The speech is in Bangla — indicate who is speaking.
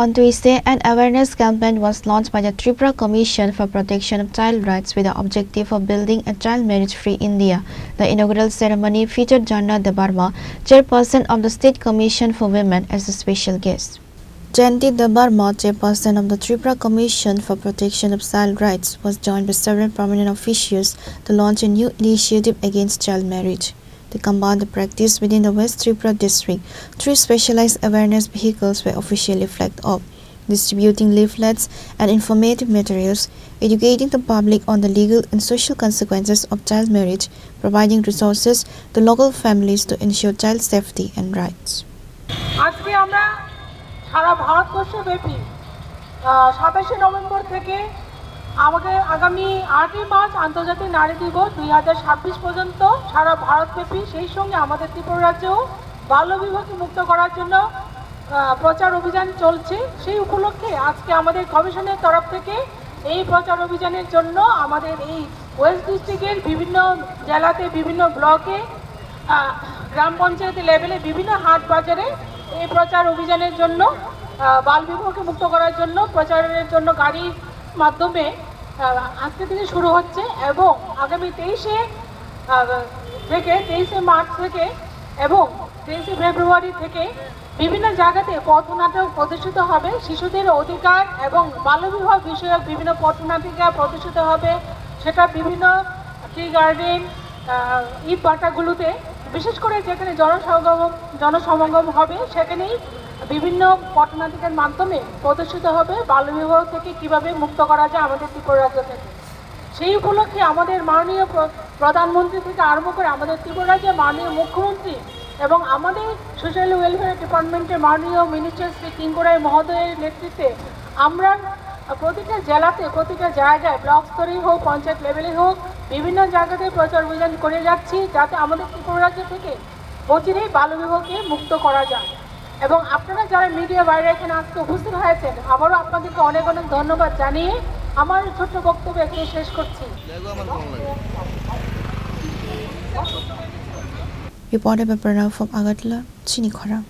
Speaker 1: On Tuesday, an awareness campaign was launched by the Tripura Commission for Protection of Child Rights with the objective of building a child marriage-free India. The inaugural ceremony featured Jharna Debbarma, Chairperson of the State Commission for Women, as a special guest. Jharna Debbarma, Chairperson of the Tripura Commission for Protection of Child Rights, was joined by several prominent officials to launch a new initiative against child marriage. To combat the practice within the West Tripura district, 3 specialized awareness vehicles were officially flagged off, distributing leaflets and informative materials, educating the public on the legal and social consequences of child marriage, providing resources to local families to ensure child safety and rights.
Speaker 2: আজকে আমরা সারা ভারতবর্ষব্যাপী 27 নভেম্বর থেকে আগামী 8 মার্চ আন্তর্জাতিক নারী দিবস 2026 পর্যন্ত সারা ভারতব্যাপী সেই সঙ্গে আমাদের ত্রিপুরা রাজ্যেও বাল্যবিবাহকে মুক্ত করার জন্য প্রচার অভিযান চলছে। সেই উপলক্ষে আজকে আমাদের কমিশনের তরফ থেকে এই প্রচার অভিযানের জন্য আমাদের এই ওয়েস্ট ডিস্ট্রিক্টের বিভিন্ন জেলাতে বিভিন্ন ব্লকে গ্রাম পঞ্চায়েত লেভেলে বিভিন্ন হাট বাজারে এই প্রচার অভিযানের জন্য বাল্যবিবাহকে মুক্ত করার জন্য প্রচারের জন্য গাড়ির মাধ্যমে আজকে থেকে শুরু হচ্ছে এবং আগামী 23 মার্চ থেকে এবং 23 ফেব্রুয়ারি থেকে বিভিন্ন জায়গাতে পথনাটক প্রদর্শিত হবে। শিশুদের অধিকার এবং বাল্যবিবাহ বিষয়ক বিভিন্ন পথনাটিকা প্রদর্শিত হবে, সেটা বিভিন্ন টি গার্ডেন ঈদ বাটাগুলোতে, বিশেষ করে যেখানে জনসমাগম হবে সেখানেই বিভিন্ন পটনাটিকার মাধ্যমে প্রদর্শিত হবে বাল্যবিবাহ থেকে কিভাবে মুক্ত করা যায় আমাদের ত্রিপুরা রাজ্য থেকে। সেই উপলক্ষে আমাদের মাননীয় প্রধানমন্ত্রী থেকে আরম্ভ করে আমাদের ত্রিপুরা রাজ্যের মাননীয় মুখ্যমন্ত্রী এবং আমাদের সোশ্যাল ওয়েলফেয়ার ডিপার্টমেন্টের মাননীয় মিনিস্টার শ্রী কিঙ্করাই মহোদয়ের নেতৃত্বে আমরা প্রতিটা জেলাতে প্রতিটা জায়গায় ব্লক স্তরে হোক পঞ্চায়েত লেভেলে হোক বিভিন্ন জায়গাতে প্রচার অভিযান করে যাচ্ছি, যাতে আমাদের ত্রিপুরা রাজ্য থেকে অচিরেই বাল্যবিবাহকে মুক্ত করা যায়। এবং আপনারা যারা মিডিয়া বাইরে এখানে আজকে উপস্থিত হয়েছেন, আবারও আপনাদেরকে অনেক অনেক ধন্যবাদ জানিয়ে আমার ছোট্ট বক্তব্য এখানে শেষ করছি।
Speaker 1: Reported by Pranav from Agartala, Chini, Khorang.